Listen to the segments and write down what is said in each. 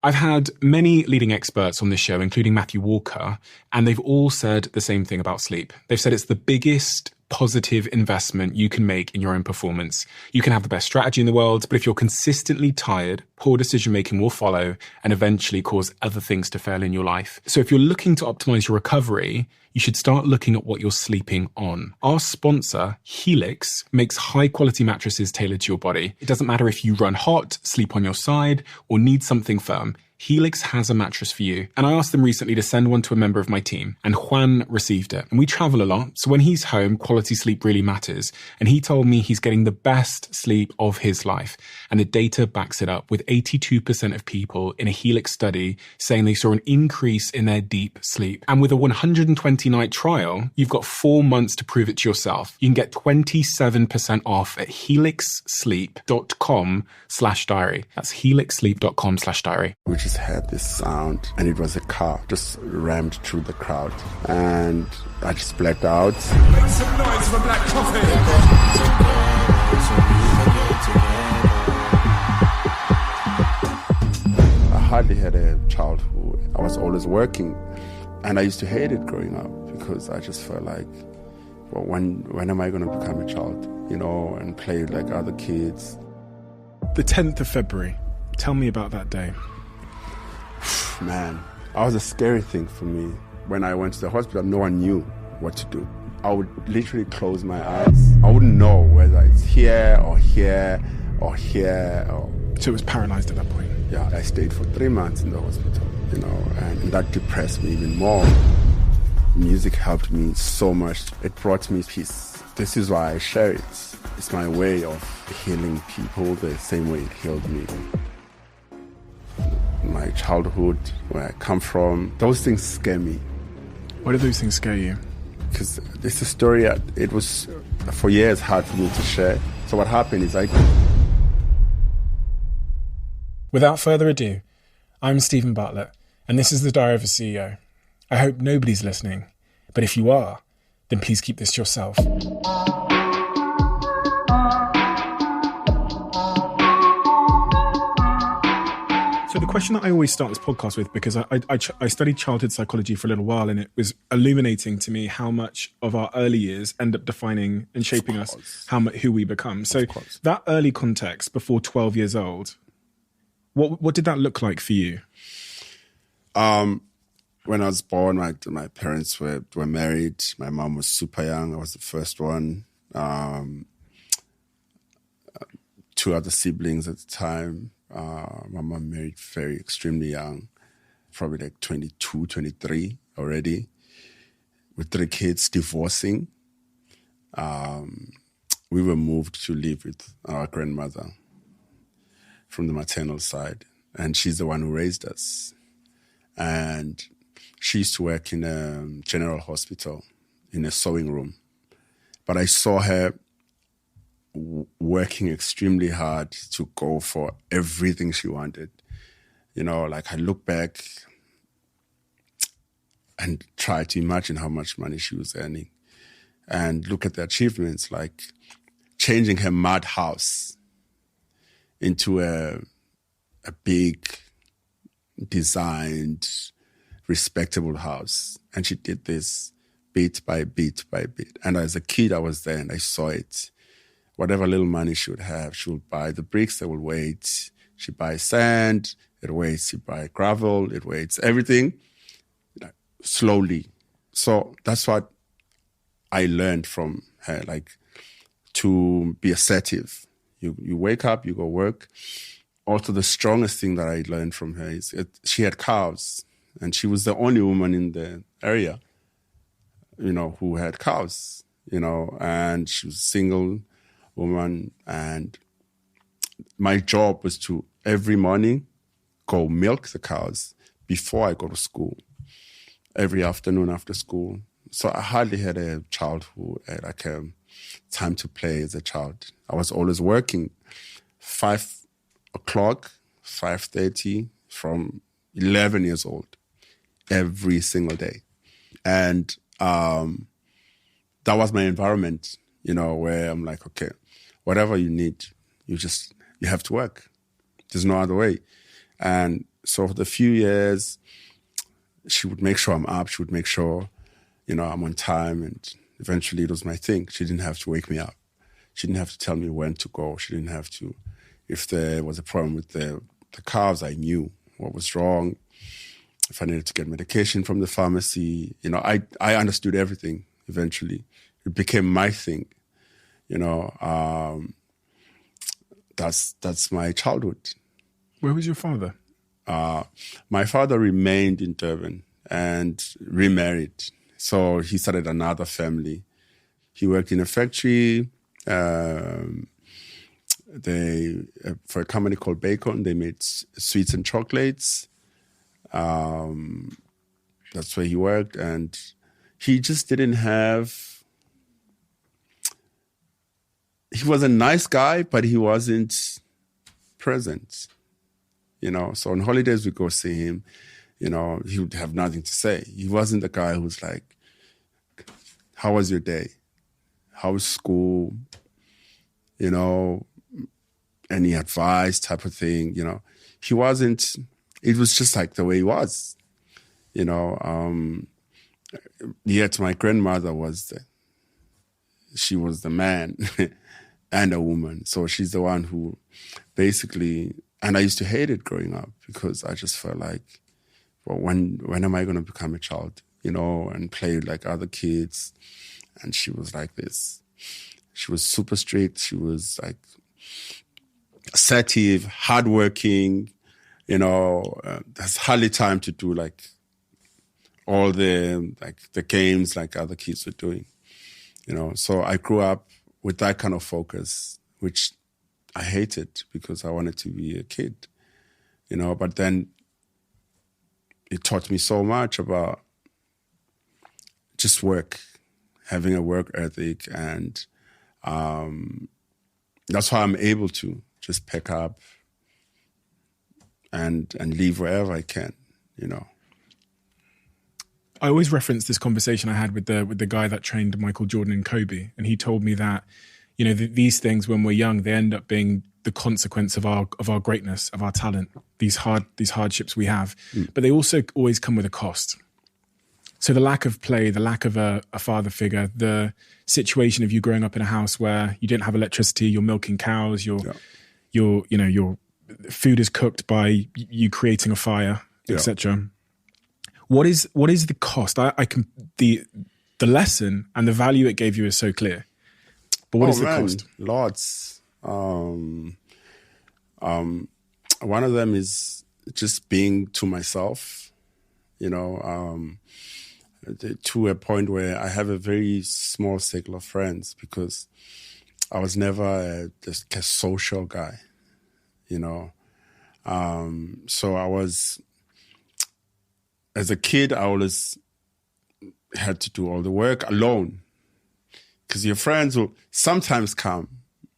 I've had many leading experts on this show, including Matthew Walker, and they've all said the same thing about sleep. They've said it's the biggest positive investment you can make in your own performance. You can have the best strategy in the world, but if you're consistently tired, poor decision-making will follow and eventually cause other things to fail in your life. So if you're looking to optimize your recovery, you should start looking at what you're sleeping on. Our sponsor, Helix, makes high-quality mattresses tailored to your body. It doesn't matter if you run hot, sleep on your side, or need something firm. Helix has a mattress for you. And I asked them recently to send one to a member of my team, and Juan received it. And we travel a lot, so when he's home, quality sleep really matters. And he told me he's getting the best sleep of his life. And the data backs it up, with 82% of people in a Helix study saying they saw an increase in their deep sleep. And with a 120-night trial, you've got 4 months to prove it to yourself. You can get 27% off at helixsleep.com/diary. That's helixsleep.com/diary. We just had this sound, and it was a car just rammed through the crowd, and I just blacked out. Make some noise for Black Coffee. I hardly had a childhood. I was always working, and I used to hate it growing up because I just felt like, well, when am I going to become a child, and play like other kids? The 10th of February. Tell me about that day. Man, that was a scary thing for me. When I went to the hospital, no one knew what to do. I would literally close my eyes. I wouldn't know whether it's here or here or here. So it was paralyzed at that point? Yeah, I stayed for 3 months in the hospital, and that depressed me even more. Music helped me so much. It brought me peace. This is why I share it. It's my way of healing people the same way it healed me. My childhood, where I come from, those things scare me. Why do those things scare you? Because it's a story, it was for years hard for me to share. So what happened is Without further ado, I'm Stephen Bartlett, and this is the Diary of a CEO. I hope nobody's listening, but if you are, then please keep this to yourself. So the question that I always start this podcast with, because I studied childhood psychology for a little while, and it was illuminating to me how much of our early years end up defining and shaping us, who we become. So that early context before 12 years old, what did that look like for you? When I was born, my parents were married. My mom was super young. I was the first one. 2 other siblings at the time. My mom married extremely young, probably like 22, 23 already, with 3 kids, divorcing. We were moved to live with our grandmother from the maternal side, and she's the one who raised us. And she used to work in a general hospital in a sewing room. But I saw her working extremely hard to go for everything she wanted. I look back and try to imagine how much money she was earning and look at the achievements, like changing her mud house into a big, designed, respectable house. And she did this bit by bit by bit. And as a kid, I was there and I saw it. Whatever little money she would have, she would buy the bricks that will wait. She buys sand, it waits. She buys gravel, it waits. Everything, slowly. So that's what I learned from her, to be assertive. You wake up, you go work. Also, the strongest thing that I learned from her is she had cows, and she was the only woman in the area, who had cows, and she was single woman. And my job was to, every morning, go milk the cows before I go to school, every afternoon after school. So I hardly had a childhood, time to play as a child. I was always working 5 o'clock, 5:30 from 11 years old, every single day. And that was my environment, where I'm like, okay, whatever you need, you have to work. There's no other way. And So for the few years, she would make sure I'm up. She would make sure, I'm on time. And eventually it was my thing. She didn't have to wake me up. She didn't have to tell me when to go. She didn't have to, if there was a problem with the calves, I knew what was wrong. If I needed to get medication from the pharmacy, I understood everything eventually. It became my thing, That's my childhood. Where was your father? My father remained in Durban and remarried. So he started another family. He worked in a factory. For a company called Bacon, they made sweets and chocolates. That's where he worked. And he just didn't have... He was a nice guy, but he wasn't present. So on holidays, we go see him, he would have nothing to say. He wasn't the guy who's like, how was your day? How was school? Any advice type of thing, He wasn't, it was just like the way he was, Yet my grandmother she was the man and a woman. So she's the one who basically... And I used to hate it growing up because I just felt like, well, when am I going to become a child, and play like other kids? And she was like this. She was super strict. She was like assertive, hardworking, there's hardly time to do like all the games like other kids were doing, So I grew up with that kind of focus, which I hated because I wanted to be a kid, but then it taught me so much about just work, having a work ethic. And that's why I'm able to just pick up and leave wherever I can, I always reference this conversation I had with the guy that trained Michael Jordan and Kobe. And he told me that, these things when we're young, they end up being the consequence of our greatness, of our talent, these hardships we have. But they also always come with a cost. So the lack of play, the lack of a father figure, the situation of you growing up in a house where you didn't have electricity, you're milking cows, your food is cooked by you creating a fire, etc. What is the cost? The lesson and the value it gave you is so clear. But what is the cost? Lots. One of them is just being to myself, to a point where I have a very small circle of friends because I was never just a social guy, So I was, as a kid, I always had to do all the work alone. Because your friends will sometimes come,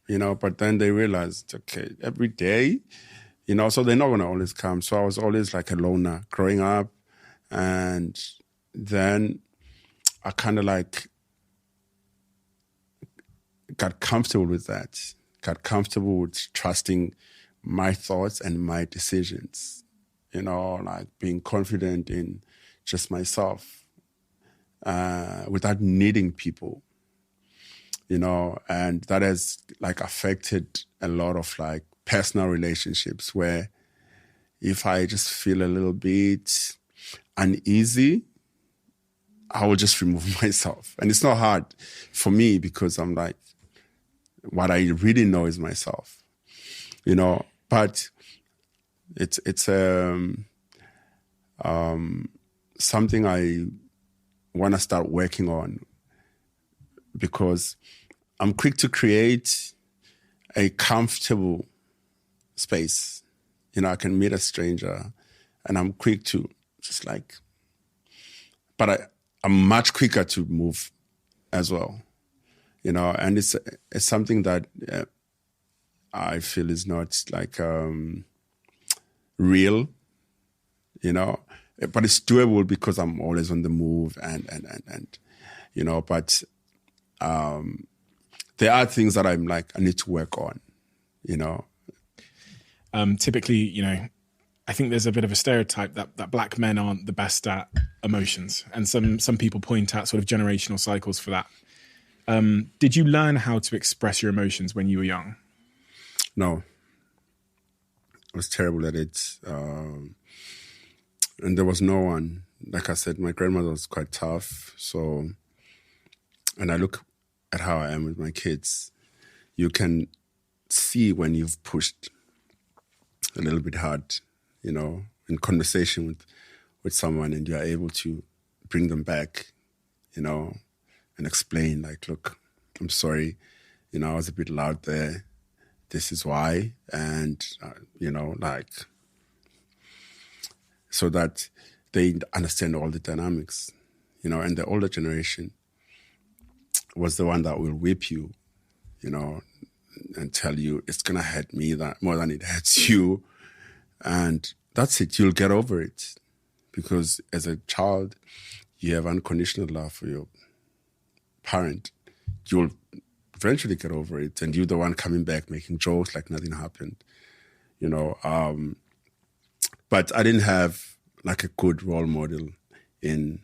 but then they realize, okay, every day, so they're not going to always come. So I was always like a loner growing up. And then I kind of like got comfortable with that, got comfortable with trusting my thoughts and my decisions, like being confident in just myself without needing people. And that has like affected a lot of like personal relationships where if I just feel a little bit uneasy, I will just remove myself. And it's not hard for me because I'm like, what I really know is myself, but it's something I want to start working on because I'm quick to create a comfortable space. I can meet a stranger and I'm quick to just like, but I'm much quicker to move as well, and it's something that I feel is not like real, but it's doable because I'm always on the move and but there are things that I'm like, I need to work on, Typically, I think there's a bit of a stereotype that black men aren't the best at emotions. And some people point out sort of generational cycles for that. Did you learn how to express your emotions when you were young? No. I was terrible at it. And there was no one. Like I said, my grandmother was quite tough. So, and I look at how I am with my kids. You can see when you've pushed a little bit hard, you know, in conversation with someone, and you are able to bring them back, you know, and explain, like, look, I'm sorry, you know, I was a bit loud there. This is why. And, you know, like, so that they understand all the dynamics, you know, and the older generation was the one that will whip you, you know, and tell you it's going to hurt me that more than it hurts you. And that's it. You'll get over it. Because as a child, you have unconditional love for your parent. You'll eventually get over it. And you're the one coming back making jokes like nothing happened, you know. But I didn't have like a good role model in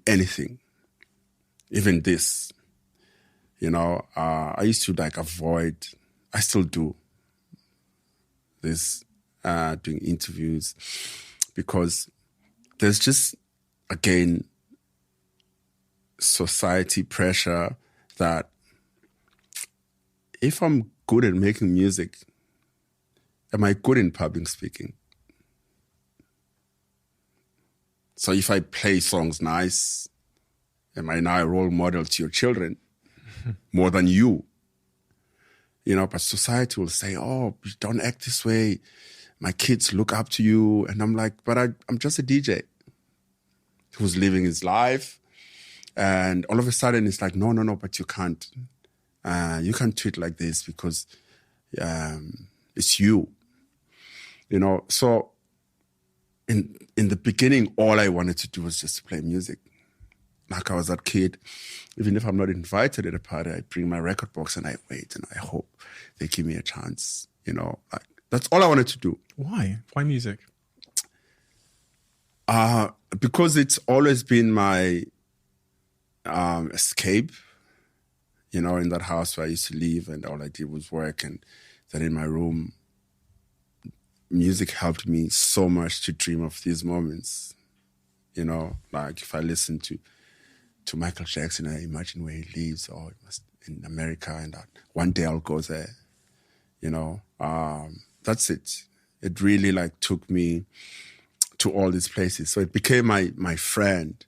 anything, even this. You know, I used to like avoid, I still do this, doing interviews, because there's just, again, society pressure that if I'm good at making music, am I good in public speaking? So if I play songs nice, am I now a role model to your children more than you? You know, but society will say, oh, don't act this way. My kids look up to you. And I'm like, but I'm just a DJ who's living his life. And all of a sudden it's like, no, but you can't. You can't tweet like this because it's you. You know, so in the beginning, all I wanted to do was just to play music. Like I was that kid, even if I'm not invited at a party, I bring my record box and I wait and I hope they give me a chance. You know, like that's all I wanted to do. Why? Why music? Because it's always been my escape. You know, in that house where I used to live and all I did was work, and then in my room, music helped me so much to dream of these moments. You know, like if I listen to Michael Jackson, I imagine where he lives, or it must in America, and that one day I'll go there. You know, that's it. It really like took me to all these places. So it became my friend,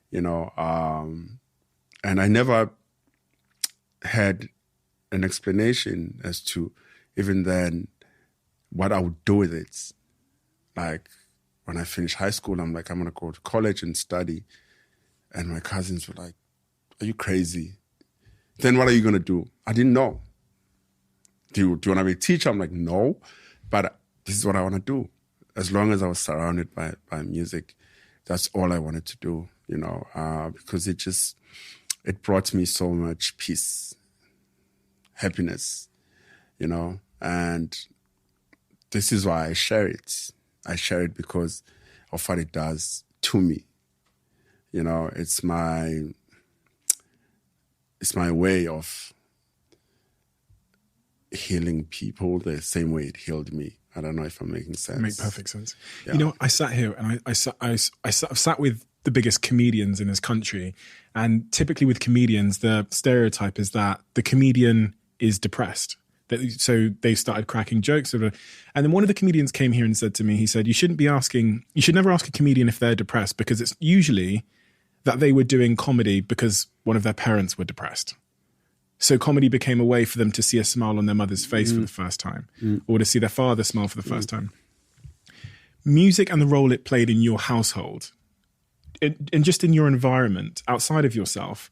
you know, and I never had an explanation as to even then what I would do with it. Like when I finished high school, I'm like, I'm going to go to college and study. And my cousins were like, are you crazy? Then what are you going to do? I didn't know. Do you want to be a teacher? I'm like, no, but this is what I want to do. As long as I was surrounded by music, that's all I wanted to do, you know, because it brought me so much peace, happiness, you know, and this is why I share it. I share it because of what it does to me. You know, it's my way of healing people the same way it healed me. I don't know if I'm making sense. Make perfect sense. Yeah. You know, I sat here and I sat with the biggest comedians in this country, and typically with comedians, the stereotype is that the comedian is depressed. So they started cracking jokes. And then one of the comedians came here and said to me, he said, you should never ask a comedian if they're depressed, because it's usually that they were doing comedy because one of their parents were depressed. So comedy became a way for them to see a smile on their mother's face for the first time, or to see their father smile for the first time. Music and the role it played in your household, and just in your environment outside of yourself,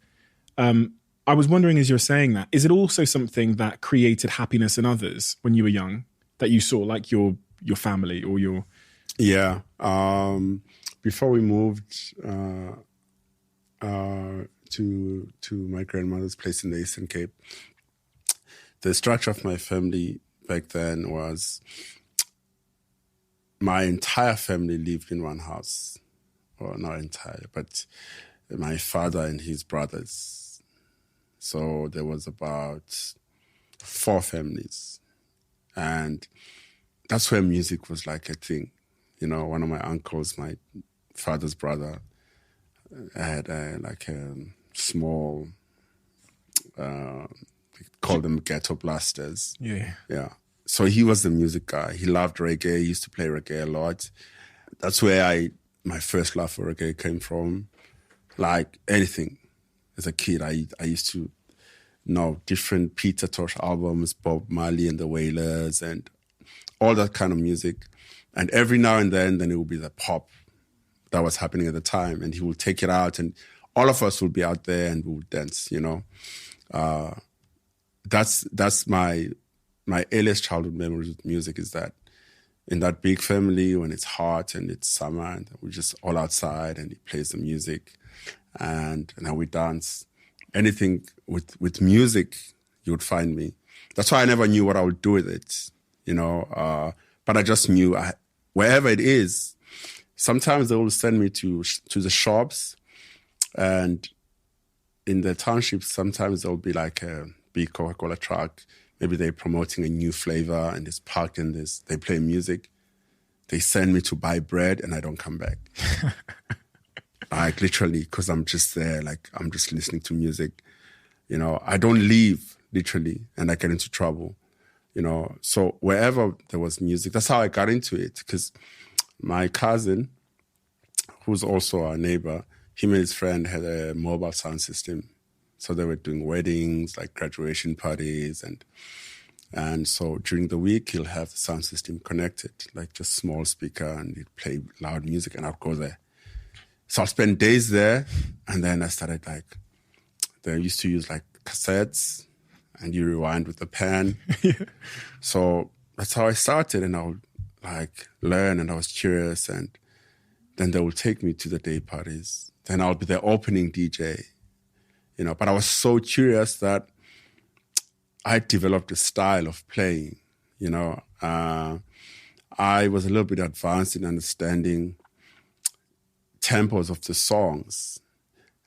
I was wondering, as you're saying that, is it also something that created happiness in others when you were young, that you saw, like your family or your... Yeah. Before we moved to my grandmother's place in the Eastern Cape, the structure of my family back then was my entire family lived in one house. Well, not entire, but my father and his brothers. So there was about 4 families. And that's where music was like a thing. You know, one of my uncles, my father's brother, had like a small, they called them ghetto blasters. Yeah. Yeah. So he was the music guy. He loved reggae. He used to play reggae a lot. That's where my first love for reggae came from. Like anything. As a kid, I used to know different Peter Tosh albums, Bob Marley and the Wailers, and all that kind of music. And every now and then it would be the pop that was happening at the time. And he would take it out, and all of us would be out there and we would dance, you know. That's my earliest childhood memories with music, is that in that big family, when it's hot and it's summer, and we're just all outside and he plays the music and then we dance. Anything with music, you would find me. That's why I never knew what I would do with it, you know. But I just knew wherever it is, sometimes they will send me to the shops, and in the townships, sometimes there'll be like a big Coca-Cola truck. Maybe they're promoting a new flavor and it's parked in this. They play music. They send me to buy bread and I don't come back. Like literally, because I'm just there, like I'm just listening to music. You know, I don't leave, literally, and I get into trouble. You know, so wherever there was music, that's how I got into it. Because my cousin, who's also our neighbor, him and his friend had a mobile sound system. So they were doing weddings, like graduation parties, and so during the week he'll have the sound system connected, like just small speaker, and he'd play loud music, and I'd go there. So I'll spend days there, and then I started like, they used to use like cassettes, and you rewind with the pen. Yeah. So that's how I started, and I would like learn, and I was curious, and then they would take me to the day parties. Then I'll be the opening DJ. You know, but I was so curious that I developed a style of playing, you know. I was a little bit advanced in understanding tempos of the songs.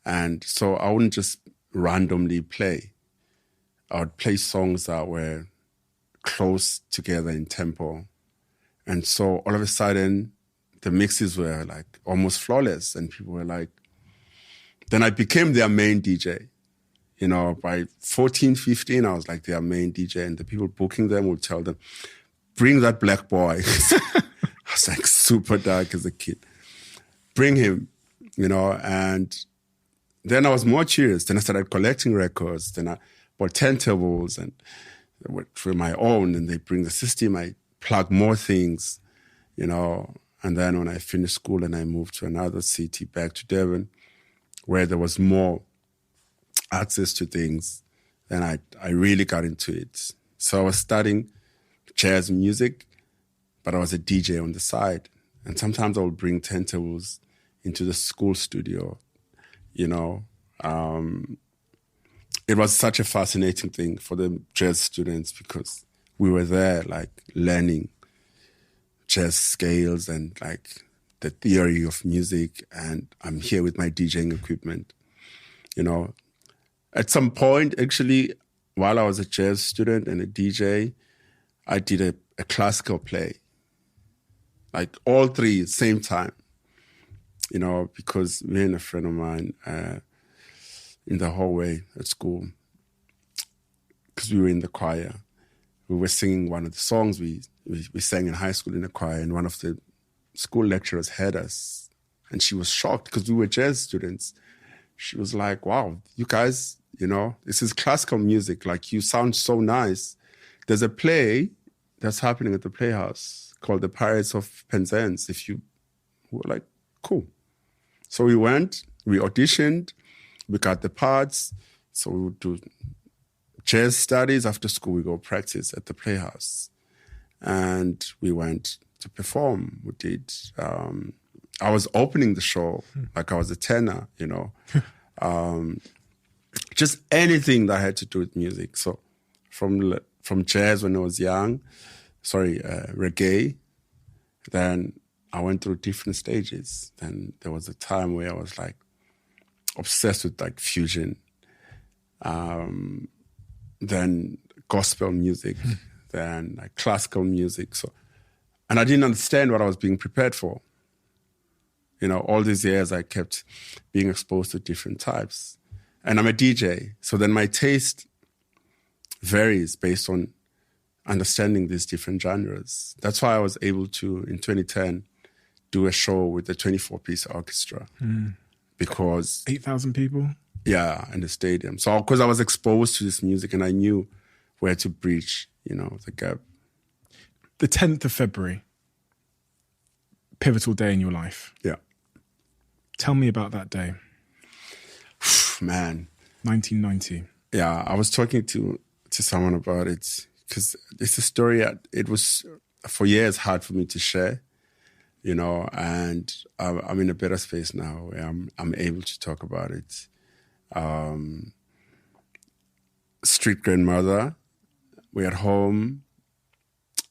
And so I wouldn't just randomly play. I would play songs that were close together in tempo. And so all of a sudden, the mixes were like almost flawless, and people were like, then I became their main DJ. You know, by 14, 15, I was like their main DJ, and the people booking them would tell them, bring that black boy. I was like super dark as a kid. Bring him, you know, and then I was more curious. Then I started collecting records. Then I bought turntables and for my own, and they bring the system. I plug more things, you know, and then when I finished school and I moved to another city, back to Durban, where there was more access to things, then I really got into it. So I was studying jazz music, but I was a DJ on the side. And sometimes I would bring turntables into the school studio, you know. It was such a fascinating thing for the jazz students because we were there like learning jazz scales and like the theory of music, and I'm here with my DJing equipment, you know. At some point, actually, while I was a jazz student and a DJ, I did a classical play, like all three at the same time, you know, because me and a friend of mine in the hallway at school, because we were in the choir, we were singing one of the songs we sang in high school in the choir, and one of the school lecturers heard us, and she was shocked because we were jazz students. She was like, wow, you guys, you know, this is classical music. Like, you sound so nice. There's a play that's happening at the Playhouse called The Pirates of Penzance. We're like, cool. So we went, we auditioned, we got the parts. So we would do jazz studies. After school, we go practice at the Playhouse. And we went to perform. We did, I was opening the show, like I was a tenor, you know. Just anything that had to do with music. So from jazz when I was young, reggae, Then I went through different stages. Then there was a time where I was like obsessed with like fusion, then gospel music, then like classical music. So, and I didn't understand what I was being prepared for. You know, all these years I kept being exposed to different types. And I'm a DJ. So then my taste varies based on understanding these different genres. That's why I was able to, in 2010, do a show with a 24-piece orchestra. Because 8,000 people? Yeah, in the stadium. So, because I was exposed to this music and I knew where to bridge, you know, the gap. The 10th of February, pivotal day in your life. Yeah. Tell me about that day. Man. 1990. Yeah, I was talking to someone about it because it's a story it was for years hard for me to share, you know, and I'm in a better space now where I'm able to talk about it. Street grandmother, we're at home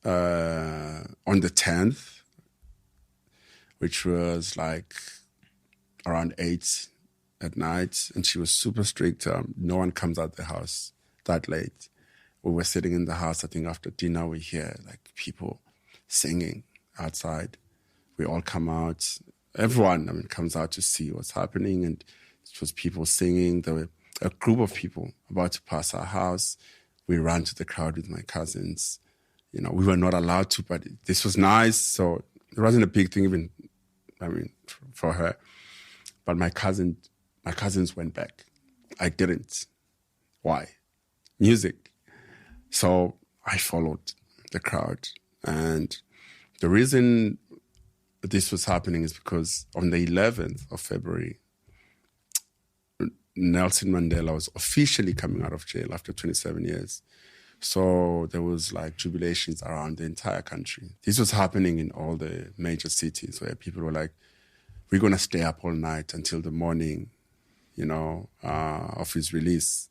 on the 10th, which was like around 8 at night, and she was super strict. No one comes out the house that late. We were sitting in the house, I think after dinner, we hear like people singing outside. We all come out. Everyone, comes out to see what's happening, and it was people singing. There were a group of people about to pass our house. We ran to the crowd with my cousins. You know, we were not allowed to, but this was nice. So it wasn't a big thing even, for her. But my cousins went back. I didn't. Why? Music. So I followed the crowd. And the reason this was happening is because on the 11th of February, Nelson Mandela was officially coming out of jail after 27 years. So there was like jubilations around the entire country. This was happening in all the major cities where people were like, we're going to stay up all night until the morning, you know, of his release.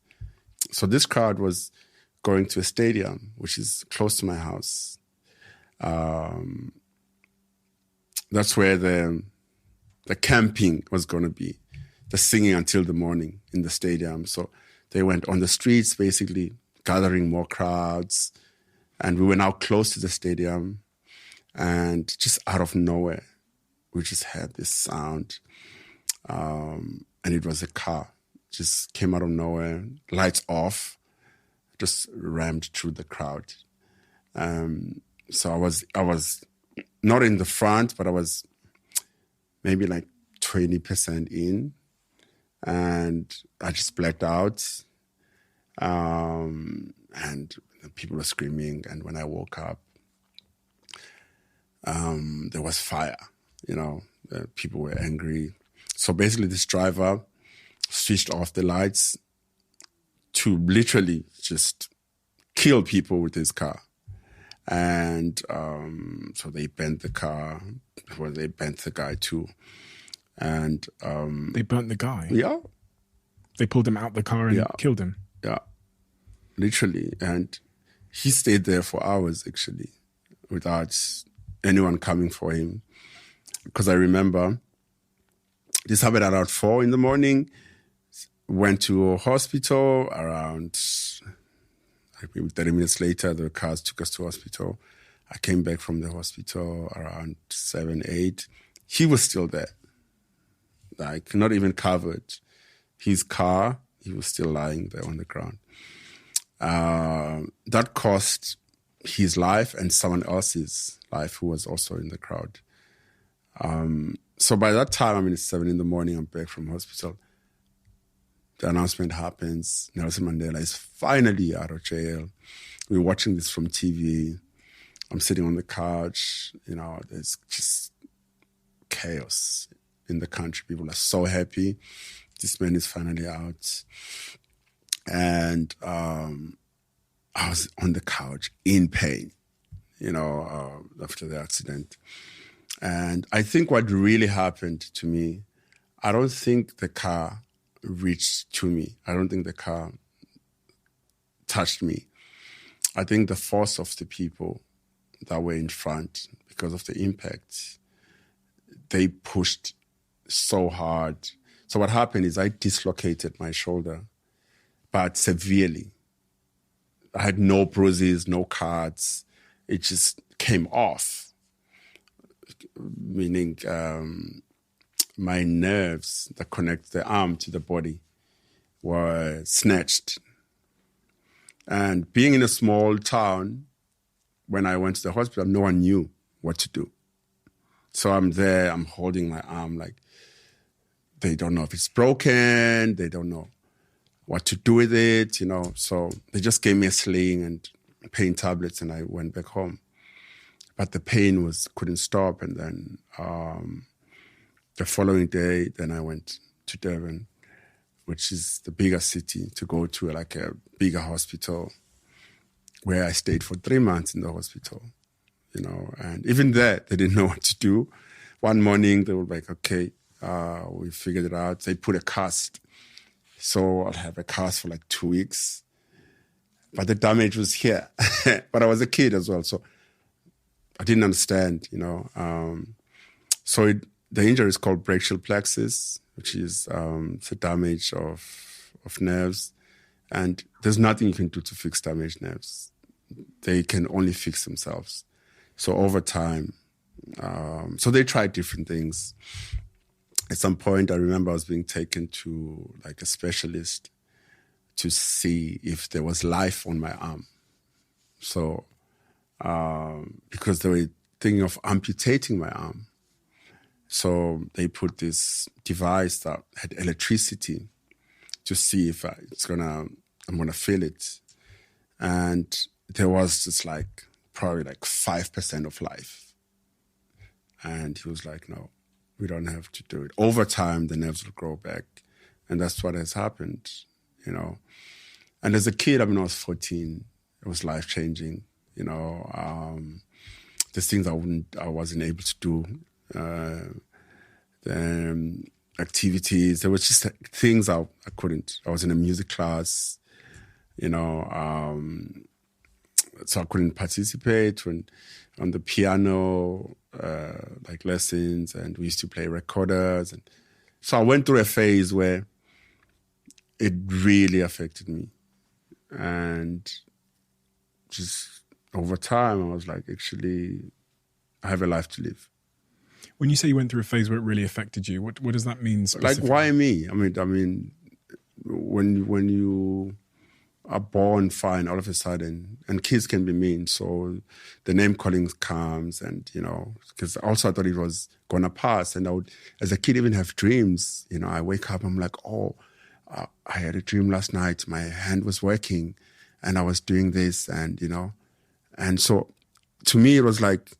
So this crowd was going to a stadium, which is close to my house. That's where the camping was going to be, the singing until the morning in the stadium. So they went on the streets, basically gathering more crowds. And we were now close to the stadium. And just out of nowhere, we just heard this sound. And it was a car. Just came out of nowhere, lights off, just rammed through the crowd. So I was not in the front, but I was maybe like 20% in, and I just blacked out. And people were screaming, and when I woke up, there was fire. You know, people were angry. So basically, this driver switched off the lights to literally just kill people with his car. And so they bent the car, well, they bent the guy too. And they burnt the guy? Yeah. They pulled him out the car and killed him? Yeah, literally. And he stayed there for hours, actually, without anyone coming for him. Because I remember this happened around 4 a.m, went to a hospital around, maybe 30 minutes later, the cars took us to hospital. I came back from the hospital around 7, 8. He was still there, like not even covered. His car, he was still lying there on the ground. That cost his life and someone else's life who was also in the crowd. So by that time, it's 7 a.m, I'm back from hospital. The announcement happens. Nelson Mandela is finally out of jail. We're watching this from TV. I'm sitting on the couch. You know, there's just chaos in the country. People are so happy. This man is finally out. And I was on the couch in pain, you know, after the accident. And I think what really happened to me, I don't think the car reached to me. I don't think the car touched me. I think the force of the people that were in front, because of the impact. They pushed so hard. So what happened is I dislocated my shoulder, but severely. I had no bruises, no cuts. It just came off, meaning my nerves that connect the arm to the body were snatched. And being in a small town, when I went to the hospital, no one knew what to do. So I'm there, I'm holding my arm like they don't know if it's broken, they don't know what to do with it, So they just gave me a sling and pain tablets and I went back home. But the pain couldn't stop. And then the following day, then I went to Durban, which is the bigger city, to go to like a bigger hospital where I stayed for 3 months in the hospital, and even there, they didn't know what to do. One morning, they were like, okay, we figured it out. They put a cast. So I'll have a cast for like 2 weeks. But the damage was here. But I was a kid as well, so I didn't understand, the injury is called brachial plexus, which is the damage of nerves. And there's nothing you can do to fix damaged nerves. They can only fix themselves. So over time, so they tried different things. At some point, I remember I was being taken to like a specialist to see if there was life on my arm. So, because they were thinking of amputating my arm. So they put this device that had electricity to see if I'm gonna feel it. And there was just probably 5% of life. And he was like, no, we don't have to do it. Over time, the nerves will grow back. And that's what has happened, And as a kid, I was 14, it was life-changing, There's things I wasn't able to do. The activities, there was just things I couldn't. I was in a music class, so I couldn't participate on the piano, lessons, and we used to play recorders. And so I went through a phase where it really affected me. And just over time, I was like, actually, I have a life to live. When you say you went through a phase where it really affected you, what does that mean specifically? Why me? I mean, when you are born fine, all of a sudden, and kids can be mean, so the name calling comes, and because also I thought it was gonna pass, and I would, as a kid, even have dreams. I wake up, I'm like, oh, I had a dream last night. My hand was working, and I was doing this, and and so to me it was like,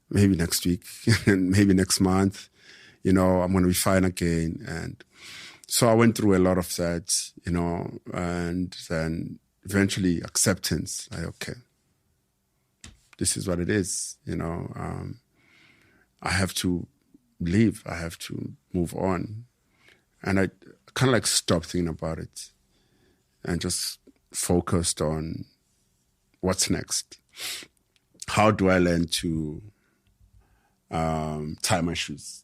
maybe next week, and maybe next month, I'm going to be fine again. And so I went through a lot of that, and then eventually acceptance. Okay, this is what it is, I have to live. I have to move on. And I kind of stopped thinking about it and just focused on what's next. How do I learn to tie my shoes,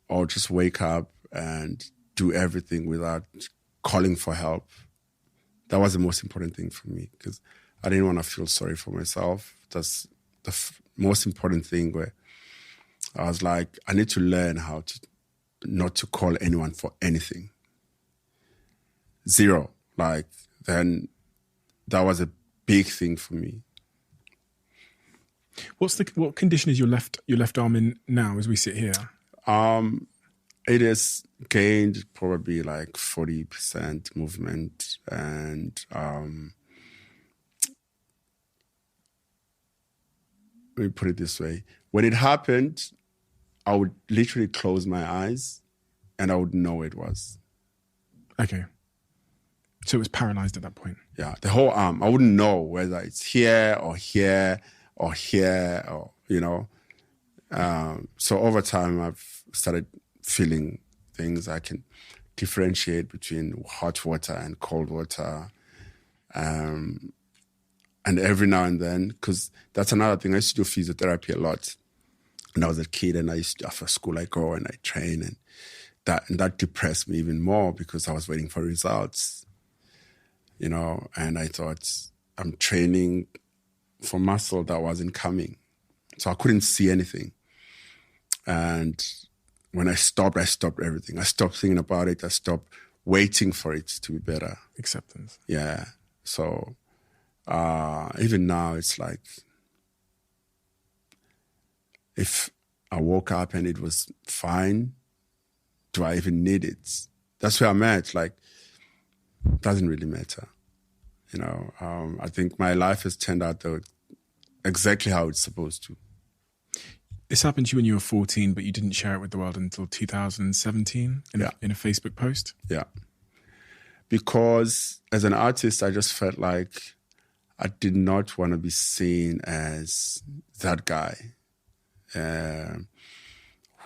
or just wake up and do everything without calling for help. That was the most important thing for me, because I didn't want to feel sorry for myself. That's the most important thing, where I was like, I need to learn how to not to call anyone for anything. Zero. Then that was a big thing for me. What condition is your left arm in now as we sit here? It has gained probably 40% movement, and let me put it this way. When it happened, I would literally close my eyes and I would know where it was. Okay. So it was paralyzed at that point? Yeah, the whole arm. I wouldn't know whether it's here or here or here, or, so over time, I've started feeling things. I can differentiate between hot water and cold water. And every now and then, because that's another thing, I used to do physiotherapy a lot when I was a kid, and I used to, after school, I go and I train, and that depressed me even more because I was waiting for results, you know, and I thought I'm training for muscle that wasn't coming. So I couldn't see anything. And when I stopped everything. I stopped thinking about it. I stopped waiting for it to be better. Acceptance. Yeah. So even now, it's like if I woke up and it was fine, do I even need it? That's where I'm at. Like, it doesn't really matter. You know, I think my life has turned out exactly how it's supposed to. This happened to you when you were 14, but you didn't share it with the world until 2017 in a Facebook post? Yeah. Because as an artist, I just felt like I did not want to be seen as that guy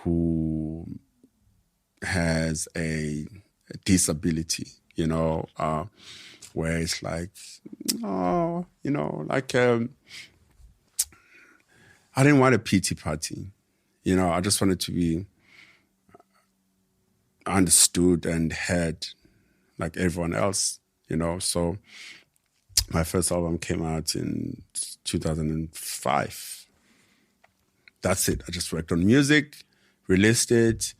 who has a disability, you know, where it's like, oh, you know, like I didn't want a pity party. You know, I just wanted to be understood and heard like everyone else, you know. So my first album came out in 2005. That's it. I just worked on music, released it.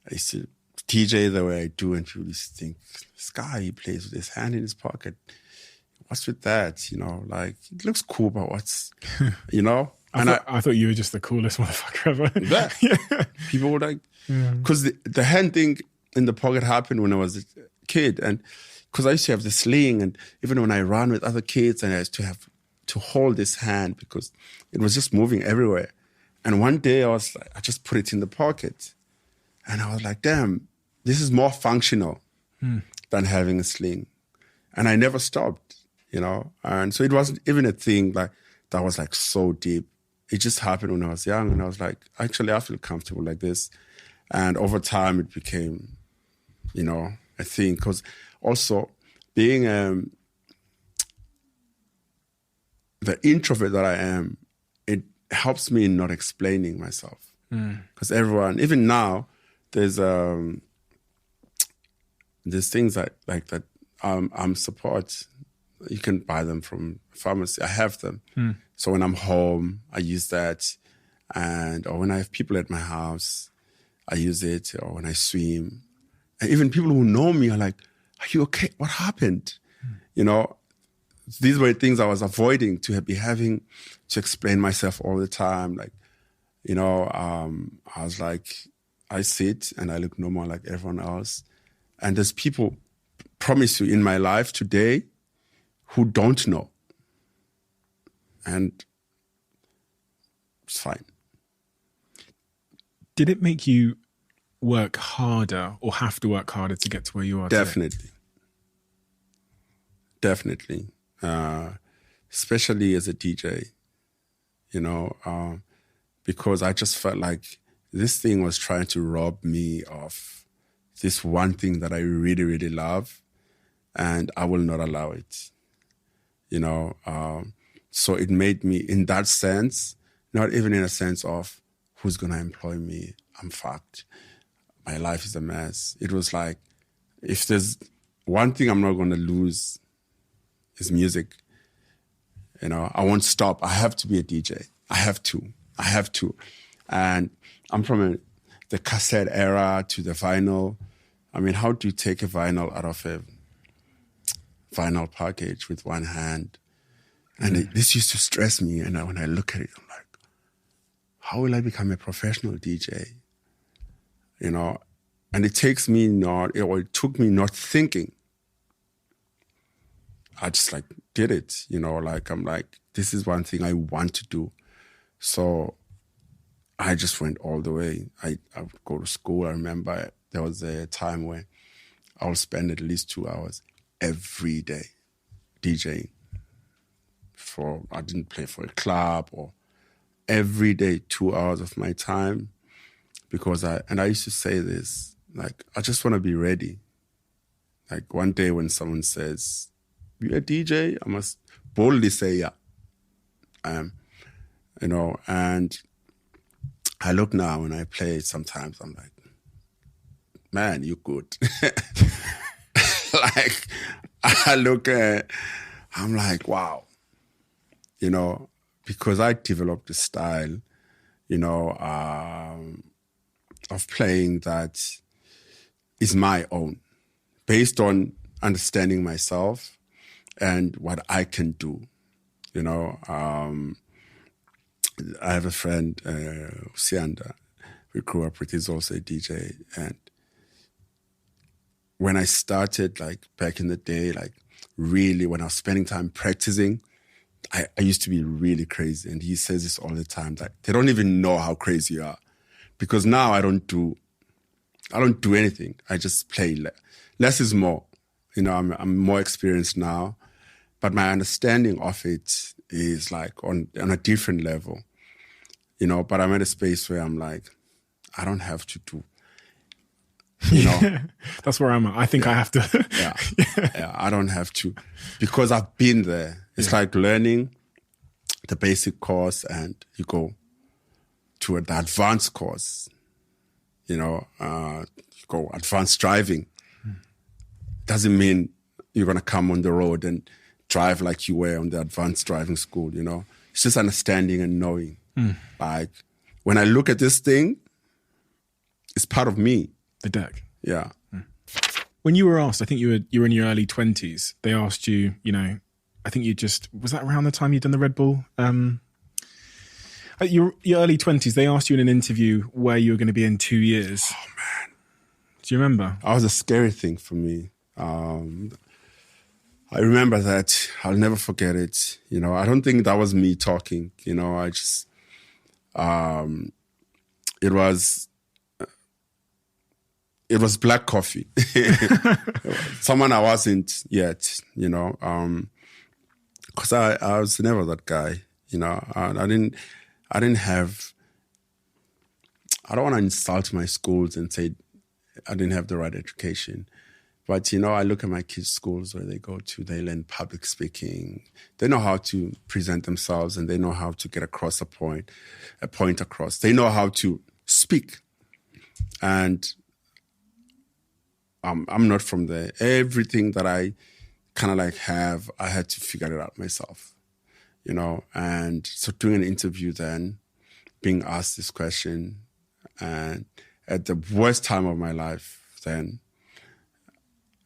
I used to DJ the way I do, and people used to think, this guy, he plays with his hand in his pocket. What's with that? You know, like, it looks cool, but what's, you know? I thought you were just the coolest motherfucker ever. Yeah. People were like, because the hand thing in the pocket happened when I was a kid, and because I used to have the sling, and even when I ran with other kids, and I used to have to hold this hand because it was just moving everywhere. And one day I was like, I just put it in the pocket, and I was like, damn, this is more functional than having a sling. And I never stopped, you know. And so it wasn't even a thing like that was like so deep. It just happened when I was young, and I was like, actually, I feel comfortable like this. And over time, it became, you know, a thing. Because also, being the introvert that I am, it helps me in not explaining myself. Because everyone, even now, there's things that like that I'm support. You can buy them from pharmacy. I have them. So when I'm home, I use that. Or when I have people at my house, I use it. Or when I swim. And even people who know me are like, are you okay? What happened? You know, these were things I was avoiding to be having to explain myself all the time. Like, you know, I was like, I sit and I look normal like everyone else. And there's people, promise you, in my life today who don't know. And it's fine. Did it make you work harder or have to work harder to get to where you are Definitely. today? Definitely. Especially as a DJ, you know, because I just felt like this thing was trying to rob me of this one thing that I really, really love, and I will not allow it. You know, so it made me, in that sense, not even in a sense of who's going to employ me, I'm fucked. My life is a mess. It was like, if there's one thing I'm not going to lose, is music. You know, I won't stop. I have to be a DJ. I have to. And I'm from the cassette era to the vinyl. I mean, how do you take a vinyl out of a vinyl package with one hand? And this used to stress me. And when I look at it, I'm like, how will I become a professional DJ? You know, and it took me not thinking. I just like did it, you know, like I'm like, this is one thing I want to do. So I just went all the way. I would go to school. I remember there was a time where I would spend at least 2 hours every day DJing. I didn't play for a club, or every day 2 hours of my time, because I used to say this, like, I just want to be ready. Like one day when someone says, you're a DJ, I must boldly say, yeah, You know, and I look now when I play, sometimes I'm like, man, you're good. Like, I look at, I'm like, wow. You know, because I developed a style, you know, of playing that is my own, based on understanding myself and what I can do. You know, I have a friend, Sianda, we grew up with, he's also a DJ. And when I started, like back in the day, like really when I was spending time practicing, I used to be really crazy. And he says this all the time, that they don't even know how crazy you are. Because now I don't do anything. I just play. Less is more. You know, I'm more experienced now, but my understanding of it is like on a different level. You know, but I'm at a space where I'm like, I don't have to do. You know, that's where I'm at. I think I have to. Yeah, I don't have to, because I've been there. It's like learning the basic course and you go to the advanced course. You know, you go advanced driving. Doesn't mean you're going to come on the road and drive like you were on the advanced driving school, you know. It's just understanding and knowing. Like, when I look at this thing, it's part of me. The deck. Yeah. When you were asked, I think you were in your early 20s, they asked you, you know, I think was that around the time you'd done the Red Bull? Your early 20s, they asked you in an interview where you were going to be in 2 years. Oh, man. Do you remember? That was a scary thing for me. I remember that. I'll never forget it. You know, I don't think that was me talking. You know, I just, it was black coffee. Someone I wasn't yet, you know, because I was never that guy, you know. I didn't have, I don't want to insult my schools and say I didn't have the right education. But, you know, I look at my kids' schools where they go to, they learn public speaking. They know how to present themselves and they know how to get across a point across. They know how to speak. And I'm not from there. Everything that I kind of like have, I had to figure it out myself, you know. And so doing an interview then, being asked this question, and at the worst time of my life then,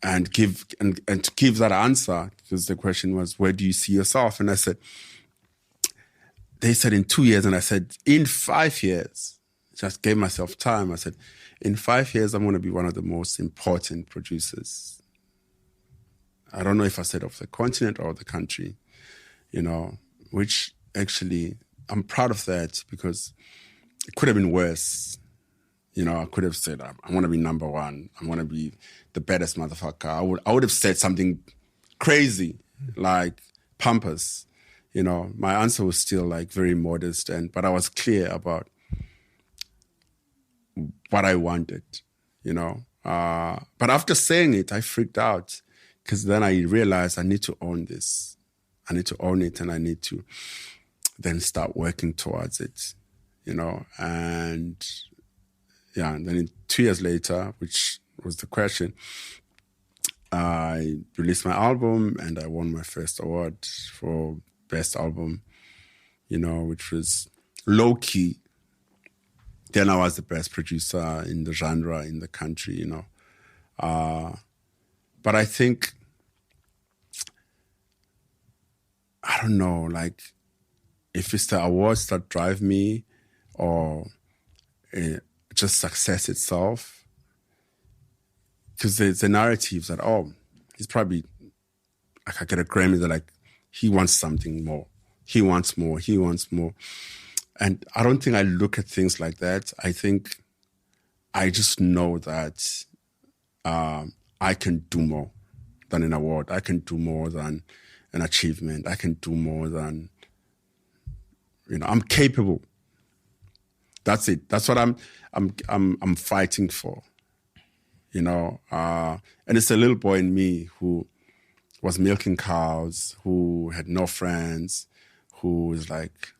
and to give that answer, because the question was, where do you see yourself? And I said, they said in 2 years, and I said, in 5 years. Just gave myself time. I said, in 5 years, I'm going to be one of the most important producers. I don't know if I said of the continent or the country, you know, which actually, I'm proud of that, because it could have been worse. You know, I could have said, I want to be number one. I want to be the baddest motherfucker. I would have said something crazy, like Pampers. You know, my answer was still like very modest, but I was clear about what I wanted, you know. But after saying it, I freaked out, because then I realized I need to own this. I need to own it, and I need to then start working towards it, you know. And yeah, and then 2 years later, which was the question, I released my album and I won my first award for Best Album, you know, which was low-key. Then I was the best producer in the genre, in the country, you know. But I think, I don't know, like, if it's the awards that drive me or just success itself, because there's the narratives that, oh, he's probably, like, I get a Grammy, they're like, he wants something more. He wants more. He wants more. And I don't think I look at things like that. I think I just know that I can do more than an award. I can do more than an achievement. I can do more than, you know, I'm capable. That's it. That's what I'm fighting for, you know. And it's a little boy in me who was milking cows, who had no friends, who is like,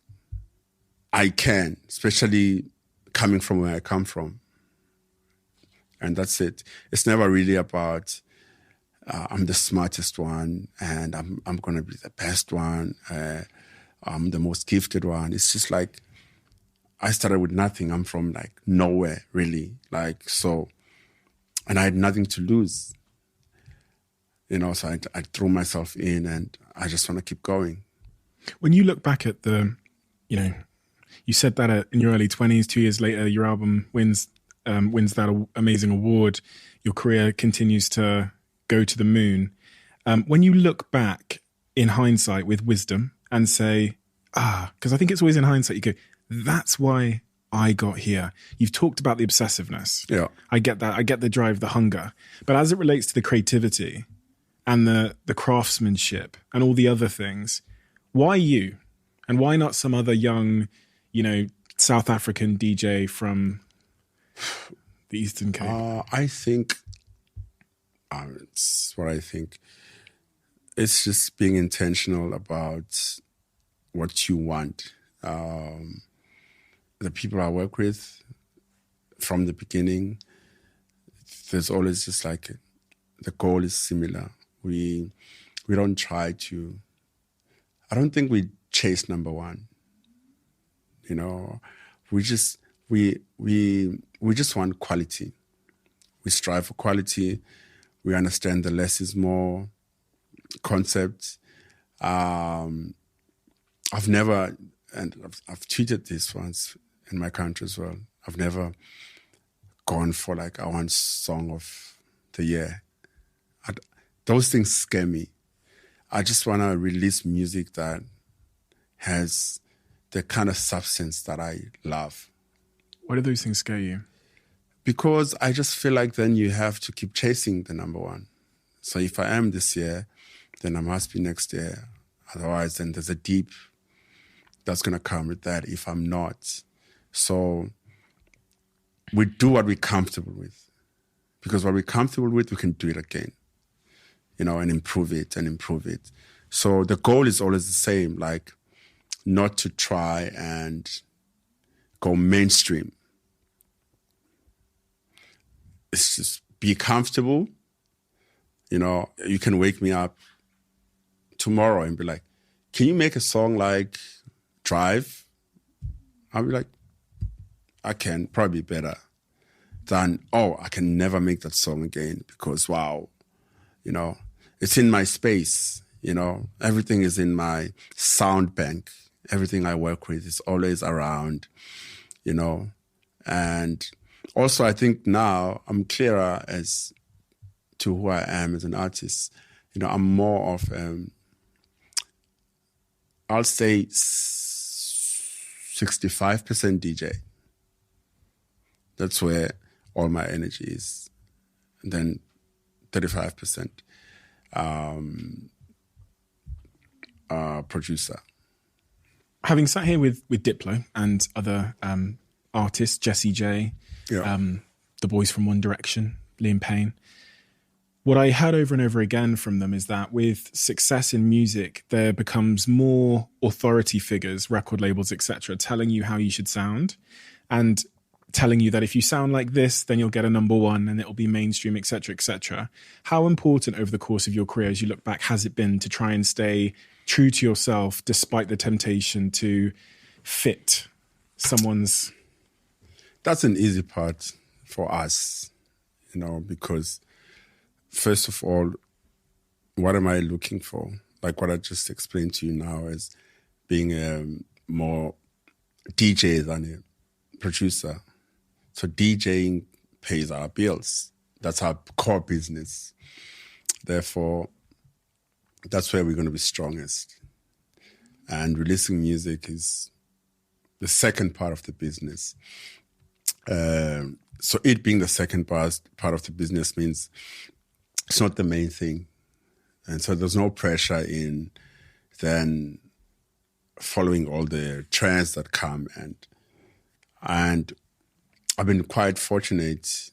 I can, especially coming from where I come from. And that's it. It's never really about, I'm the smartest one and I'm going to be the best one. I'm the most gifted one. It's just like, I started with nothing. I'm from like nowhere, really. Like, so, and I had nothing to lose. You know, so I threw myself in and I just want to keep going. When you look back at you said that in your early 20s, 2 years later, your album wins that amazing award. Your career continues to go to the moon. When you look back in hindsight with wisdom and say, because I think it's always in hindsight, you go, that's why I got here. You've talked about the obsessiveness. Yeah. I get that. I get the drive, the hunger. But as it relates to the creativity and the craftsmanship and all the other things, why you? And why not some other young, South African DJ from the Eastern Cape? I think, it's what I think. It's just being intentional about what you want. The people I work with from the beginning, there's always just like the goal is similar. We don't try to, I don't think we chase number one. We just want quality. We strive for quality. We understand the less is more concept. I've never, and I've tweeted this once in my country as well. I've never gone for like, I want song of the year. Those things scare me. I just want to release music that has the kind of substance that I love. Why do those things scare you? Because I just feel like then you have to keep chasing the number one. So if I am this year, then I must be next year. Otherwise, then there's a deep that's going to come with that if I'm not. So we do what we're comfortable with. Because what we're comfortable with, we can do it again. And improve it and improve it. So the goal is always the same, like not to try and go mainstream. It's just be comfortable. You can wake me up tomorrow and be like, can you make a song like Drive? I'll be like, I can, probably better than, I can never make that song again because, wow, it's in my space, everything is in my sound bank. Everything I work with is always around, and also I think now I'm clearer as to who I am as an artist. I'm more of, I'll say 65% DJ. That's where all my energy is. And then 35% producer. Having sat here with Diplo and other artists, Jessie J, the boys from One Direction, Liam Payne, what I heard over and over again from them is that with success in music, there becomes more authority figures, record labels, etc., telling you how you should sound and telling you that if you sound like this, then you'll get a number one and it'll be mainstream, etc., etc. How important over the course of your career, as you look back, has it been to try and stay true to yourself despite the temptation to fit someone's... That's an easy part for us, because first of all, what am I looking for? Like what I just explained to you now as being a more DJ than a producer. So DJing pays our bills. That's our core business. Therefore, that's where we're going to be strongest. And releasing music is the second part of the business. So it being the second part of the business means it's not the main thing. And so there's no pressure in then following all the trends that come. And I've been quite fortunate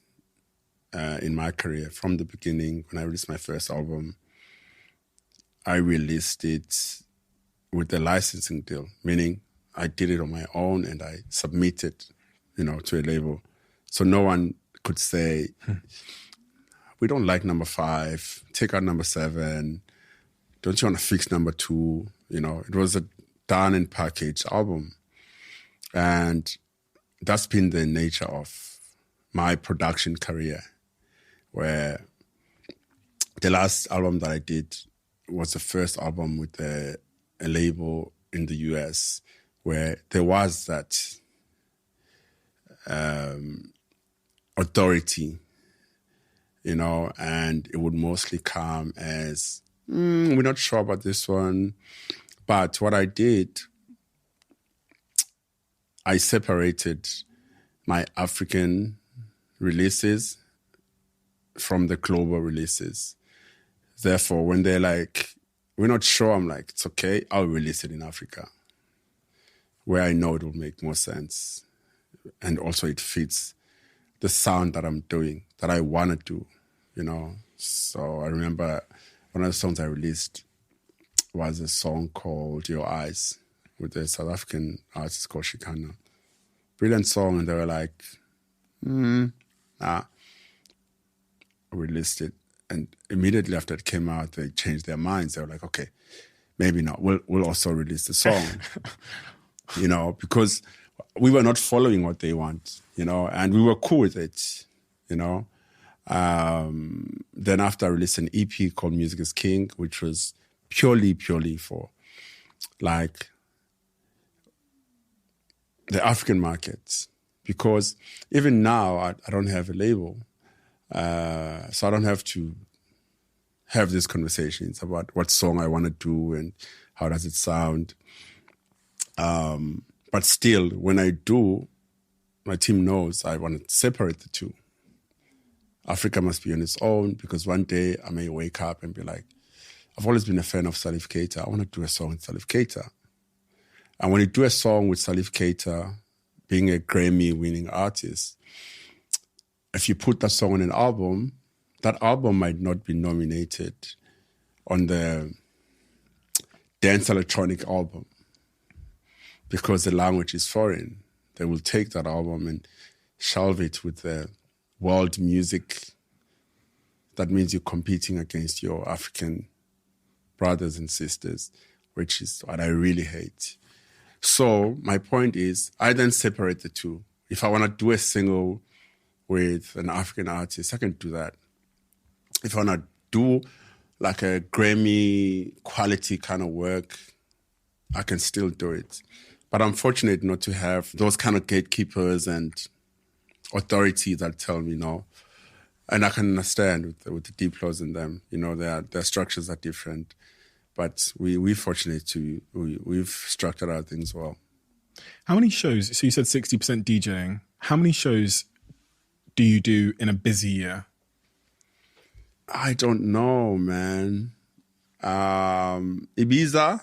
in my career from the beginning. When I released my first album, I released it with the licensing deal, meaning I did it on my own and I submitted, to a label. So no one could say, we don't like number 5, take out number 7. Don't you want to fix number 2? It was a done and packaged album. And that's been the nature of my production career, where the last album that I did was the first album with a label in the US where there was that authority, and it would mostly come as, we're not sure about this one. But what I did, I separated my African releases from the global releases. Therefore, when they're like, we're not sure, I'm like, it's okay, I'll release it in Africa, where I know it will make more sense. And also it fits the sound that I'm doing, that I want to do, So I remember one of the songs I released was a song called Your Eyes with a South African artist called Shikana. Brilliant song, and they were like, nah. I released it. And immediately after it came out, they changed their minds. They were like, okay, maybe not. We'll also release the song, because we were not following what they want, and we were cool with it, Then after I released an EP called Music is King, which was purely for like the African markets, because even now I don't have a label. So I don't have to have these conversations about what song I want to do and how does it sound. But still, when I do, my team knows I want to separate the two. Africa must be on its own, because one day I may wake up and be like, I've always been a fan of Salif Keita. I want to do a song with Salif Keita. And when you do a song with Salif Keita, being a Grammy-winning artist, if you put that song on an album, that album might not be nominated on the dance electronic album because the language is foreign. They will take that album and shelve it with the world music. That means you're competing against your African brothers and sisters, which is what I really hate. So my point is, I then separate the two. If I want to do a single with an African artist, I can do that. If I want to do like a Grammy quality kind of work, I can still do it. But I'm fortunate not to have those kind of gatekeepers and authority that tell me no. And I can understand with the deep laws in them, their structures are different. But we're fortunate we've structured our things well. How many shows, so you said 60% DJing, how many shows do you do in a busy year? I don't know, man. Ibiza,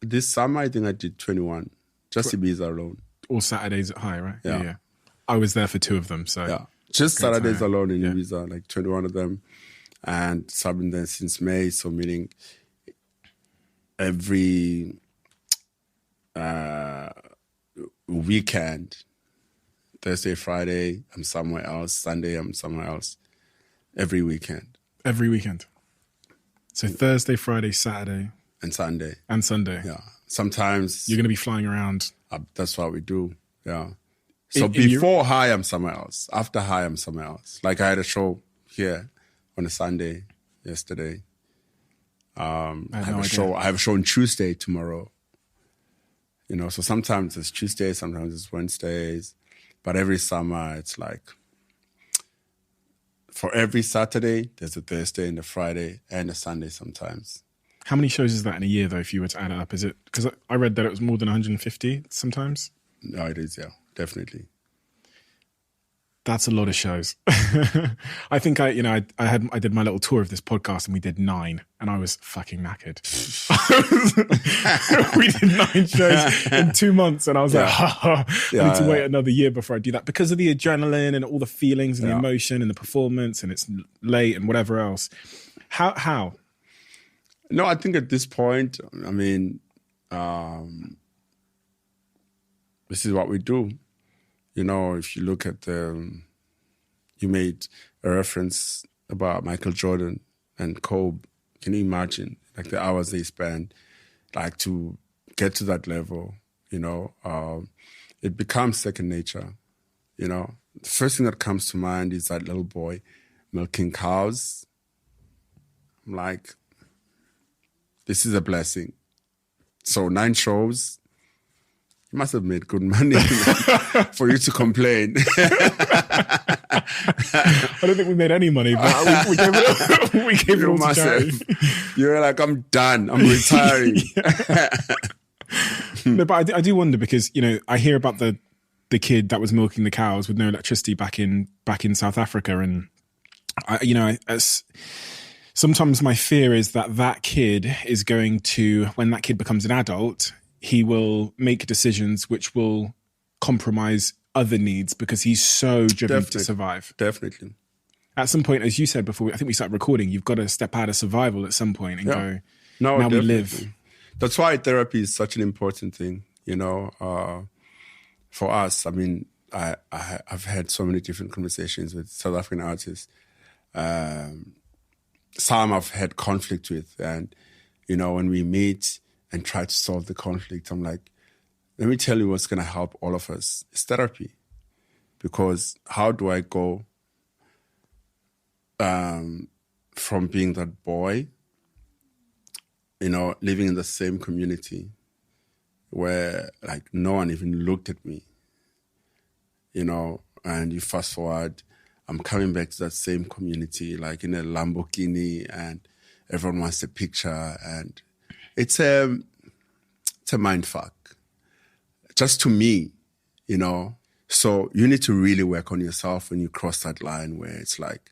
this summer, I think I did 21. Just Ibiza alone. All Saturdays at High, right? Yeah. I was there for 2 of them, so... Yeah, just Saturdays alone in Ibiza, like 21 of them. And so I've been there since May, so meaning every weekend, Thursday, Friday, I'm somewhere else. Sunday, I'm somewhere else. Every weekend. Every weekend. So Thursday, Friday, Saturday. And Sunday. And Sunday. Yeah. Sometimes... You're going to be flying around. That's what we do. Yeah. So before High, I'm somewhere else. After High, I'm somewhere else. Like I had a show here on a Sunday yesterday. I have a show on Tuesday tomorrow. So sometimes it's Tuesdays, sometimes it's Wednesdays. But every summer, it's like, for every Saturday, there's a Thursday and a Friday and a Sunday sometimes. How many shows is that in a year, though, if you were to add it up? Is it, because I read that it was more than 150 sometimes? No, it is, yeah, definitely. That's a lot of shows. I think I did my little tour of this podcast and we did 9 and I was fucking knackered. We did 9 shows in 2 months and I was like, I need to wait another year before I do that because of the adrenaline and all the feelings and the emotion and the performance and it's late and whatever else. How? No, I think at this point, I mean, this is what we do. You know, if you look at you made a reference about Michael Jordan and Kobe. Can you imagine, like, the hours they spend, like, to get to that level, you know? It becomes second nature, you know? The first thing that comes to mind is that little boy milking cows. I'm like, this is a blessing. So 9 shows, you must have made good money for you to complain. I don't think we made any money, but we gave it all to charity. You were like, I'm done. I'm retiring. No, but I do wonder because, you know, I hear about the kid that was milking the cows with no electricity back in South Africa, and sometimes my fear is that kid is going to, when that kid becomes an adult, he will make decisions which will compromise other needs because he's so driven to survive. Definitely. At some point, as you said before, I think we started recording, you've got to step out of survival at some point and go, now definitely. We live. That's why therapy is such an important thing, you know, for us. I mean, I've had so many different conversations with South African artists. Some I've had conflict with, and, you know, when we meet and try to solve the conflict, I'm like, let me tell you what's going to help all of us. It's therapy. Because how do I go from being that boy, you know, living in the same community where, like, no one even looked at me, you know, and you fast forward, I'm coming back to that same community, like in a Lamborghini, and everyone wants a picture, and it's a mind fuck. Just to me, you know. So you need to really work on yourself when you cross that line where it's like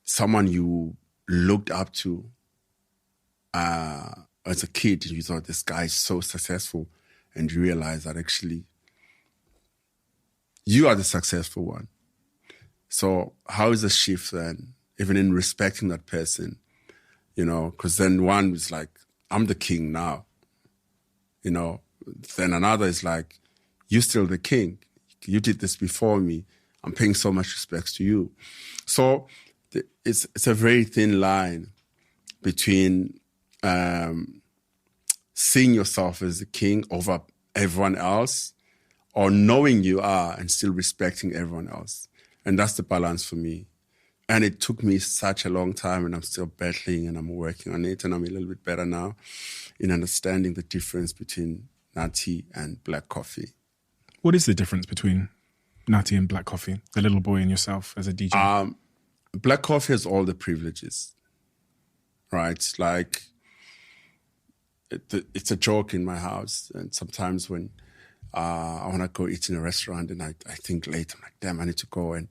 someone you looked up to as a kid, you thought this guy is so successful, and you realize that actually you are the successful one. So how is the shift then, even in respecting that person, you know, because then one is like, I'm the king now, you know, then another is like, you're still the king. You did this before me. I'm paying so much respect to you. So it's a very thin line between seeing yourself as the king over everyone else, or knowing you are and still respecting everyone else. And that's the balance for me. And it took me such a long time, and I'm still battling, and I'm working on it, and I'm a little bit better now in understanding the difference between Nati and black coffee. What is the difference between Nati and black coffee, the little boy and yourself as a DJ? Black coffee has all the privileges, right? Like, it's a joke in my house. And sometimes when I want to go eat in a restaurant and I think late, I'm like, damn, I need to go. And,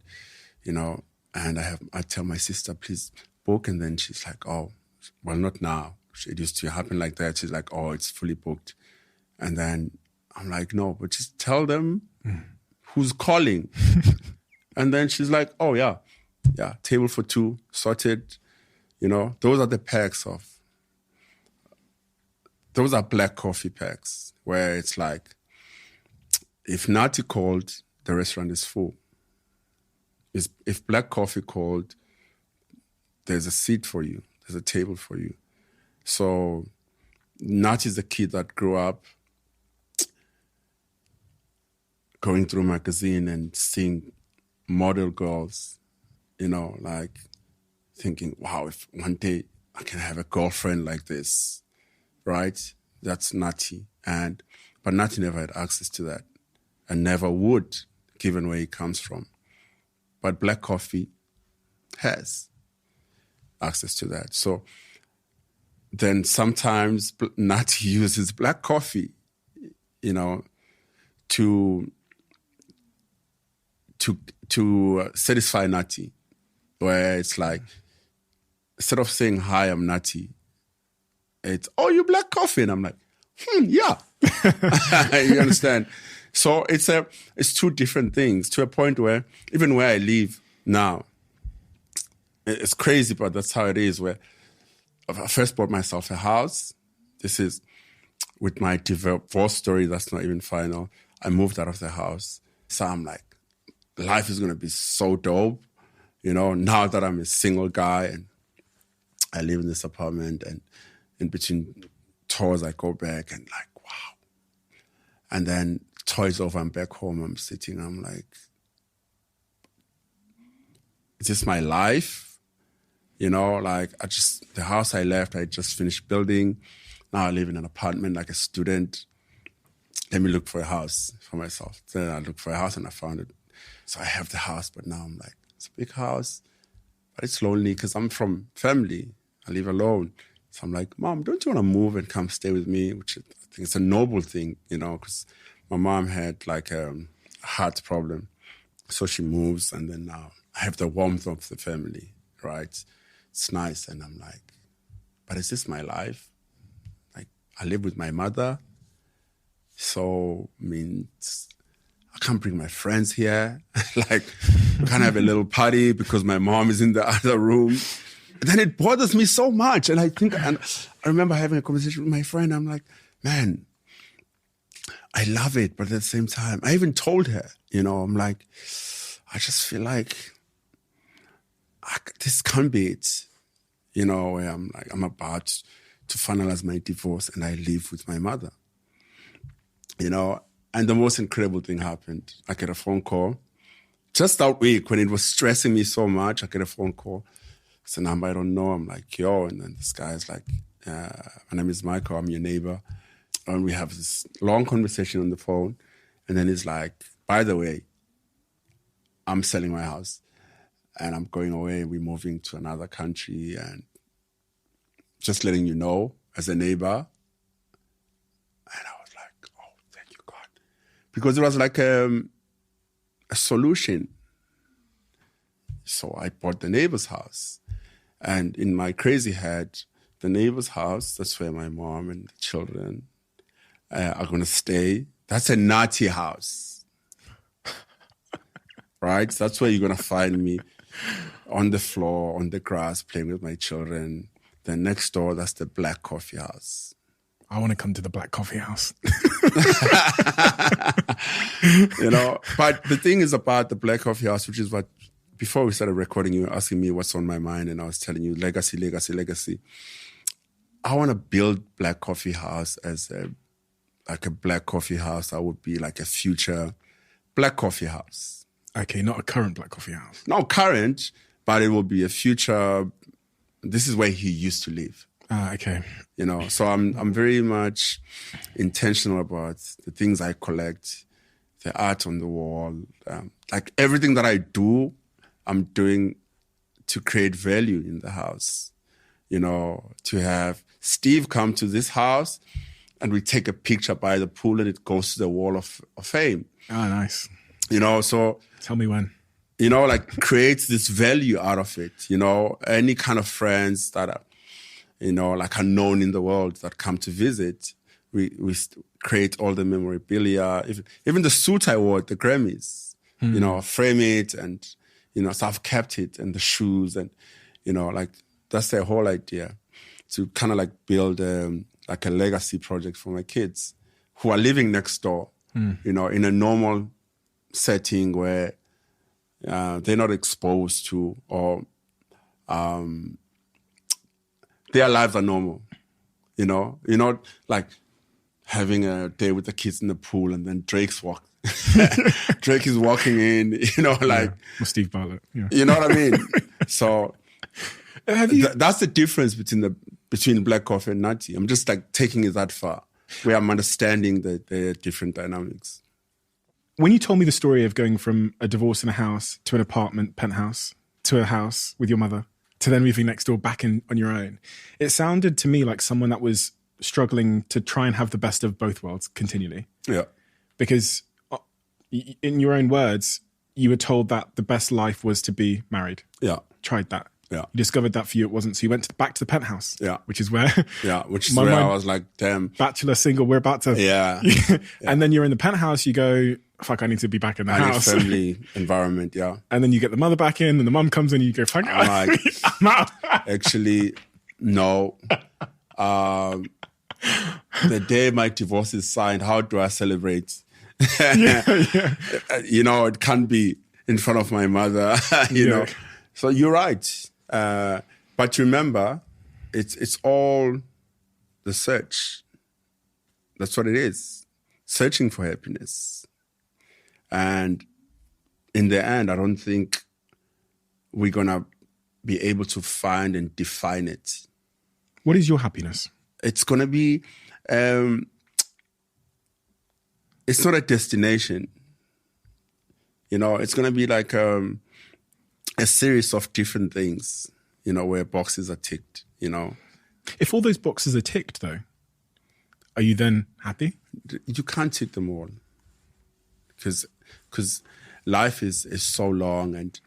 you know, and I tell my sister, please book. And then she's like, oh, well, not now. It used to happen like that. She's like, oh, it's fully booked. And then I'm like, no, but just tell them who's calling. And then she's like, oh, yeah, table for 2, sorted. You know, those are the packs those are black coffee packs where it's like, if Nati called, the restaurant is full. If black coffee called, there's a seat for you. There's a table for you. So Nati is the kid that grew up going through magazine and seeing model girls, you know, like thinking, wow, if one day I can have a girlfriend like this, right? That's Nati. But Nati never had access to that and never would, given where he comes from. But black coffee has access to that. So then sometimes Nati uses black coffee, you know, to satisfy Nati, where it's like, instead of saying, hi, I'm Nati, it's, oh, you black coffee. And I'm like, yeah. You understand? So it's two different things, to a point where even where I live now, it's crazy, but that's how it is, where I first bought myself a house. This is with my divorce story, that's not even final. I moved out of the house. So I'm like, life is going to be so dope, now that I'm a single guy and I live in this apartment, and in between tours I go back and like, wow. And then tours over, I'm back home, I'm sitting, I'm like, is this my life? The house I left, I just finished building. Now I live in an apartment like a student. Let me look for a house for myself. Then I looked for a house and I found it. So I have the house, but now I'm like, it's a big house, but it's lonely because I'm from family. I live alone. So I'm like, Mom, don't you want to move and come stay with me? Which I think is a noble thing, because my mom had like a heart problem. So she moves, and then now I have the warmth of the family, right? It's nice. And I'm like, but is this my life? Like, I live with my mother. So means I can't bring my friends here. Like, I can't have a little party because my mom is in the other room. Then it bothers me so much. And I remember having a conversation with my friend. I'm like, man, I love it. But at the same time, I even told her, I'm like, I just feel like this can't be it. Where I'm like, I'm about to finalize my divorce and I live with my mother. And the most incredible thing happened. I get a phone call. Just that week when it was stressing me so much, I get a phone call. It's a number I don't know. I'm like, yo. And then this guy's like, my name is Michael. I'm your neighbor. And we have this long conversation on the phone. And then he's like, by the way, I'm selling my house and I'm going away. We're moving to another country, and just letting you know as a neighbor. And I was like, oh, thank you, God. Because it was like a solution. So I bought the neighbor's house. And in my crazy head, the neighbor's house, that's where my mom and the children are going to stay. That's a naughty house. Right? That's where you're going to find me on the floor, on the grass, playing with my children. Then next door, that's the black coffee house. I want to come to the black coffee house. But the thing is about the black coffee house, which is what, before we started recording, you were asking me what's on my mind, and I was telling you legacy, legacy, legacy. I want to build black coffee house as a black coffee house that would be like a future black coffee house. Okay, not a current black coffee house. Not current, but it will be a future. This is where he used to live. Okay. So I'm very much intentional about the things I collect, the art on the wall. Like everything that I do, I'm doing to create value in the house. To have Steve come to this house and we take a picture by the pool and it goes to the wall of fame. Oh, nice. So... Tell me when. Creates this value out of it. Any kind of friends that are, are known in the world that come to visit, we create all the memorabilia, even the suit I wore at the Grammys, frame it and, so I've kept it, and the shoes and, that's the whole idea, to kind of build a legacy project for my kids who are living next door, in a normal setting where they're not exposed to, or their lives are normal, like having a day with the kids in the pool and then Drake is walking in, Or Steve Bartlett. Yeah. You know what I mean? So that's the difference between black coffee and nutty. I'm just taking it that far, where I'm understanding the different dynamics. When you told me the story of going from a divorce in a house to an apartment penthouse to a house with your mother to then moving next door back on your own, it sounded to me like someone that was struggling to try and have the best of both worlds continually. Yeah. Because in your own words, you were told that the best life was to be married. Yeah. Tried that. Yeah. You discovered that for you it wasn't. So you went back to the penthouse. Yeah. Which is where... which is where I was like, damn. Bachelor, single, we're about to... Yeah. And then you're in the penthouse, you go, fuck, I need to be back in the house. I need family environment, yeah. And then you get the mother back in and the mum comes in and you go, fuck, I'm like, I'm out. Actually, no. the day my divorce is signed, how do I celebrate? Yeah. It can't be in front of my mother, you know. So you're right. But remember, it's all the search. That's what it is. Searching for happiness. And in the end, I don't think we're going to be able to find and define it. What is your happiness? It's going to be, it's not a destination. It's going to be like a series of different things, where boxes are ticked, If all those boxes are ticked, though, are you then happy? You can't tick them all. Because life is so long and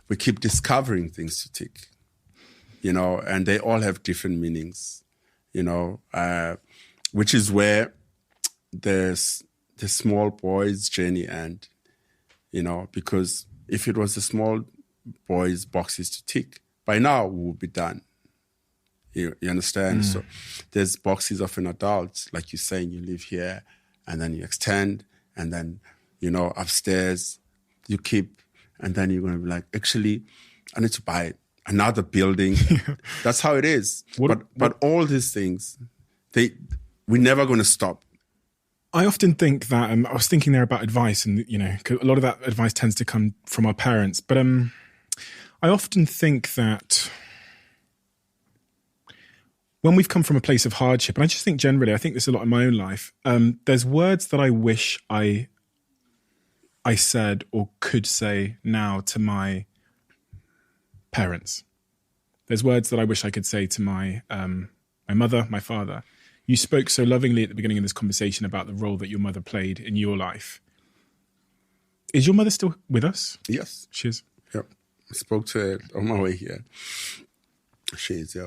we keep discovering things to tick, and they all have different meanings, which is where there's the small boy's journey end, because if it was the small boy's boxes to tick, by now we would be done. You understand? So there's boxes of an adult, like you're saying, you live here and then you extend and then, upstairs you keep, and then you're going to be like, actually, I need to buy another building. That's how it is. But all these things, we're never going to stop. I often think that, I was thinking there about advice and, 'cause a lot of that advice tends to come from our parents. But I often think that when we've come from a place of hardship, and I just think generally, I think this a lot in my own life, there's words that I wish I said or could say now to my parents. There's words that I wish I could say to my mother, my father. You spoke so lovingly at the beginning of this conversation about the role that your mother played in your life. Is your mother still with us? Yes. She is? Yep. I spoke to her on my way here. She is, yeah.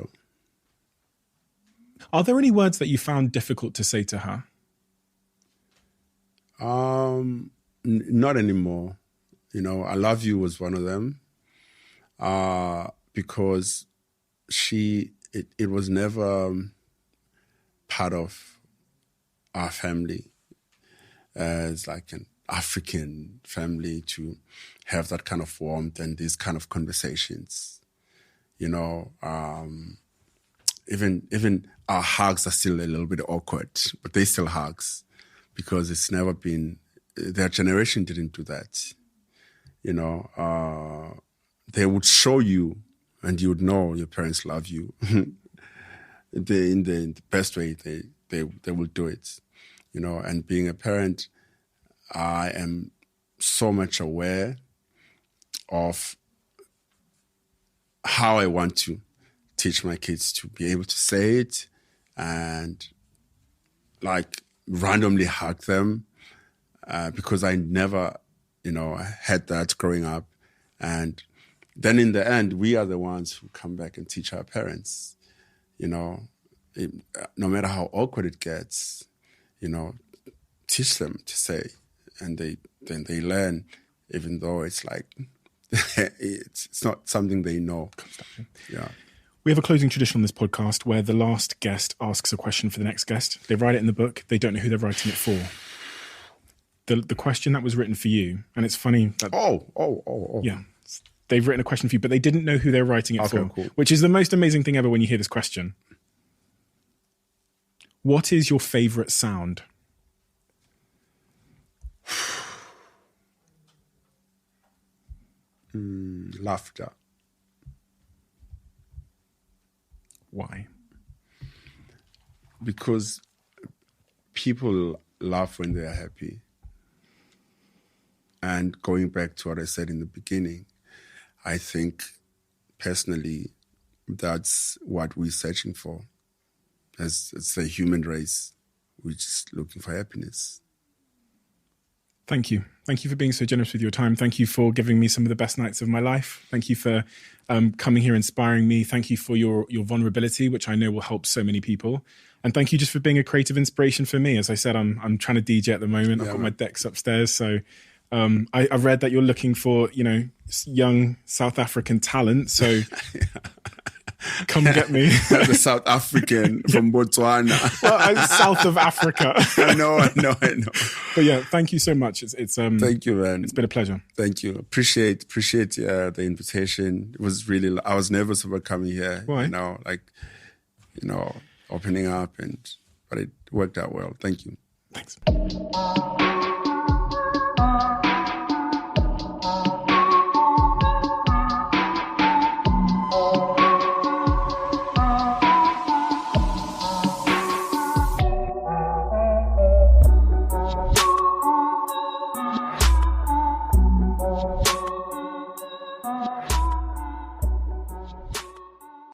Are there any words that you found difficult to say to her? Not anymore. I love you was one of them. Because it was never part of our family as like an African family to have that kind of warmth and these kind of conversations. Even our hugs are still a little bit awkward, but they still hugs because it's never been, their generation didn't do that. They would show you and you would know your parents love you. In the best way they will do it, and being a parent, I am so much aware of how I want to teach my kids to be able to say it and like randomly hug them, because I never, had that growing up. And then in the end, we are the ones who come back and teach our parents. No matter how awkward it gets, teach them to say, and they learn, even though it's like it's not something they know. Yeah. We have a closing tradition on this podcast where the last guest asks a question for the next guest. They write it in the book. They don't know who they're writing it for. The question that was written for you, and it's funny that yeah. They've written a question for you, but they didn't know who they're writing it for, cool. Which is the most amazing thing ever when you hear this question. What is your favorite sound? Laughter. Why? Because people laugh when they are happy. And going back to what I said in the beginning, I think personally that's what we're searching for. It's a human race. We're just looking for happiness. Thank you. Thank you for being so generous with your time. Thank you for giving me some of the best nights of my life. Thank you for coming here, inspiring me. Thank you for your vulnerability, which I know will help so many people. And thank you just for being a creative inspiration for me. As I said, I'm trying to DJ at the moment. I've got my decks upstairs. So I read that you're looking for, young South African talent. So Come get me. The South African from Botswana. Well, south of Africa. I know. But yeah, thank you so much. It's Thank you, man. It's been a pleasure. Thank you. Appreciate the invitation. It was really, I was nervous about coming here. Why? Opening up, but it worked out well. Thank you. Thanks.